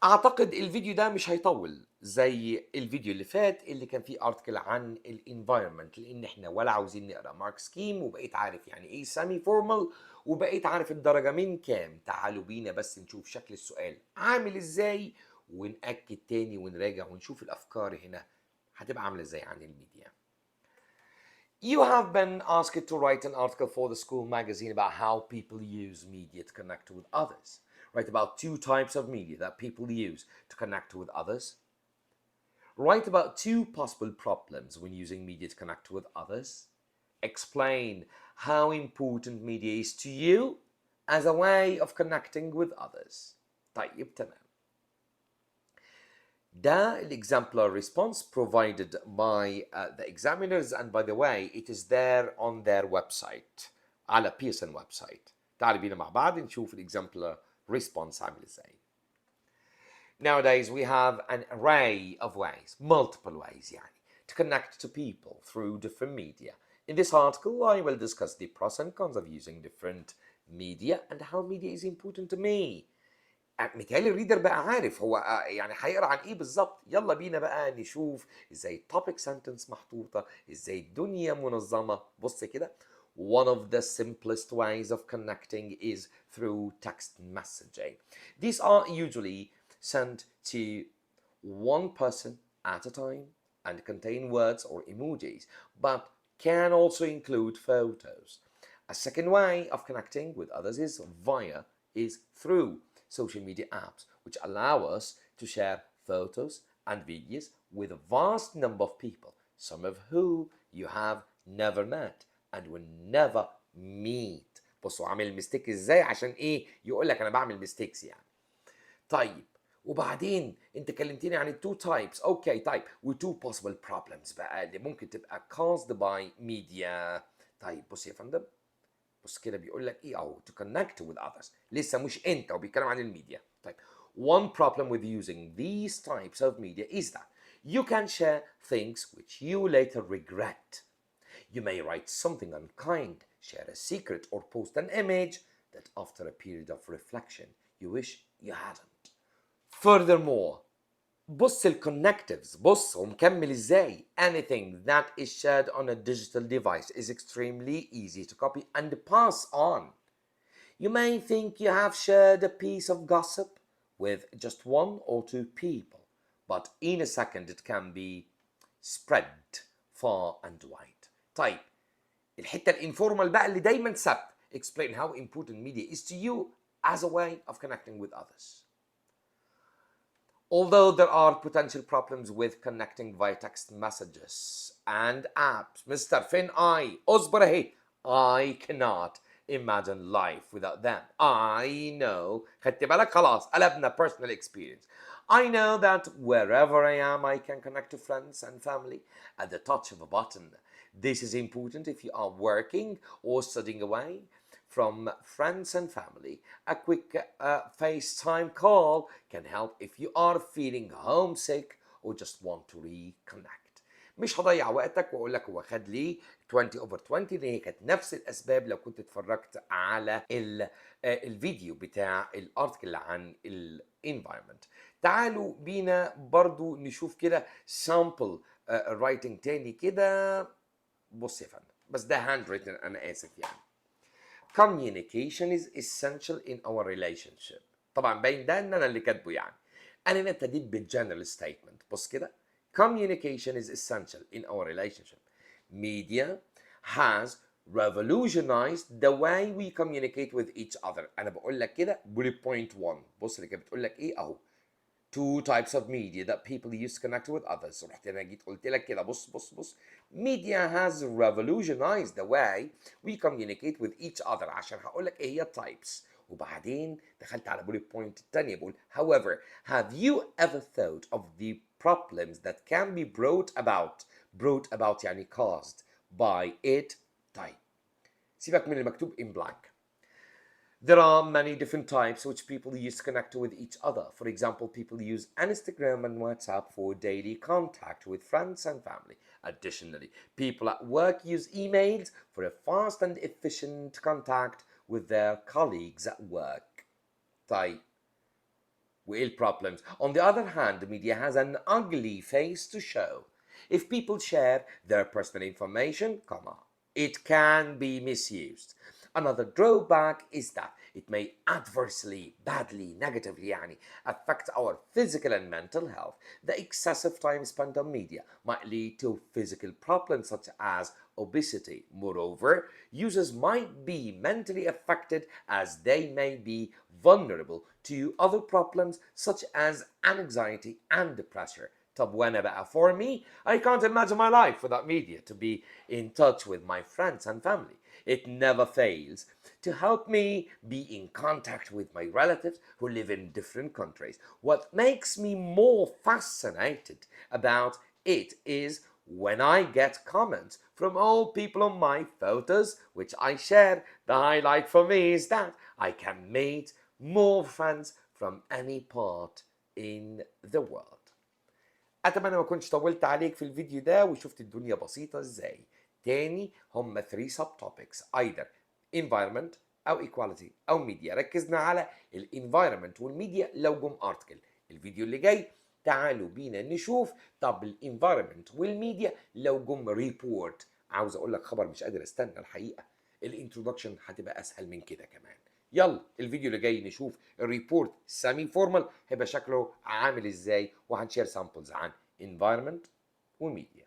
أعتقد الفيديو ده مش هيطوّل زي الفيديو اللي فات اللي كان فيه article عن الenvironment، لإن إحنا ولا عاوزين نقرا mark scheme وبقيت عارف يعني إيه semi formal وبقيت عارف الدرجة من كام. تعالوا بينا بس نشوف شكل السؤال عامل إزاي ونأكد تاني ونراجع ونشوف الأفكار هنا هتبقى عاملة إزاي عن الميديا. You have been asked to write an article for the school magazine about how people use media to connect with others. Write about 2 types of media that people use to connect with others. Write about 2 possible problems when using media to connect with others. Explain how important media is to you as a way of connecting with others. طيب تمام. ده exemplar response provided by the examiners, and by the way it is there on their website على PSN website. تعالوا بينا مع بعض نشوف exemplar response عامل ازاي. Nowadays we have an array of ways, multiple ways يعني, to connect to people through different media. In this article I will discuss the pros and cons of using different media and how media is important to me. متهيألي الريدر بقى عارف هو يعني هيقرا عن ايه بالظبط. يلا بينا بقى نشوف ازاي التوبيك سنتنس محطوطه، ازاي الدنيا منظمه. بص كده. One of the simplest ways of connecting is through text messaging. These are usually sent to one person at a time and contain words or emojis, but can also include photos. A second way of connecting with others is through social media apps, which allow us to share photos and videos with a vast number of people, some of whom you have never met and will never meet. بصوا عامل ميستيك ازاي عشان ايه يقول لك انا بعمل ميستيكس يعني. طيب وبعدين انت كلمتني عن التو تايبس. اوكي طيب وتو possible problems بقى اللي ممكن تبقى caused by media. طيب بص يا فندم، بص كده بيقول لك ايه اهو to connect with others، لسه مش انت وبيتكلم عن الميديا. طيب one problem with using these types of media is that you can share things which you later regret. You may write something unkind, share a secret, or post an image that after a period of reflection you wish you hadn't. Furthermore, بص الكونكتيفز، بص ومكمل ازاي. Anything that is shared on a digital device is extremely easy to copy and pass on. You may think you have shared a piece of gossip with just 1 or 2 people, but in a second it can be spread far and wide. طيب الحتة الانفورمال بقى اللي دايما ثابت. Explain how important media is to you as a way of connecting with others. Although there are potential problems with connecting via text messages and apps, Mr. Finn, اصبر اهي. I cannot imagine life without them. I know. خدت بالك خلاص قلبنا personal experience. I know that wherever I am I can connect to friends and family at the touch of a button. This is important if you are working or studying away from friends and family. A quick FaceTime call can help if you are feeling homesick or just want to reconnect. مش هضيع وقتك واقول لك هو خد ليه 20 over 20، لان هي كانت نفس الاسباب لو كنت اتفرجت على الفيديو بتاع الارتكل عن الانفايرمنت. تعالوا بينا برضو نشوف كده sample writing تاني كده. بص يا فندم، بس ده هاند written انا اسف يعني. Communication is essential in our relationship. طبعا باين ده ان انا اللي كاتبه يعني. انا ابتديت بالجنرال ستيتمنت. بص كده. Communication is essential in our relationship. Media has revolutionized the way we communicate with each other. انا بقول لك كده bullet point 1. بص اللي كانت بتقول لك ايه اهو. 2 types of media that people use to connect with others. رحت انا جيت قلت لك كده بص. Media has revolutionized the way we communicate with each other. عشان هقول لك ايه هي types. وبعدين دخلت على bullet point الثانيه بقول however have you ever thought of the problems that can be brought about يعني caused by it. طيب سيبك من المكتوب in blank. There are many different types which people use to connect with each other. For example, people use Instagram and WhatsApp for daily contact with friends and family. Additionally, people at work use emails for a fast and efficient contact with their colleagues at work. طيب وايه problems. On the other hand, the media has an ugly face to show. If people share their personal information, it can be misused. Another drawback is that it may adversely, badly, negatively affect our physical and mental health. The excessive time spent on media might lead to physical problems such as obesity. Moreover, users might be mentally affected as they may be vulnerable to other problems such as anxiety and depression. طب وانا بقى for me, I can't imagine my life without media to be in touch with my friends and family. It never fails to help me be in contact with my relatives who live in different countries. What makes me more fascinated about it is when I get comments from all people on my photos, which I share. The highlight for me is that I can meet more friends from any part in the world. اتمنى ما كنتش طولت عليك في الفيديو ده وشفت الدنيا بسيطة ازاي. تاني هم 3 sub topics either environment او equality او media. ركزنا على الانفايرمنت والميديا لو جم ارتكل. الفيديو اللي جاي تعالوا بينا نشوف طب الانفايرمنت والميديا لو جم ريبورت. عاوز اقول لك خبر مش قادر استنى الحقيقة. الانترودكشن هتبقى اسهل من كده كمان. يلا الفيديو اللي جاي نشوف الريبورت سامي فورمال هيبقى شكله عامل ازاي وهنشير سامبلز عن environment وميديا.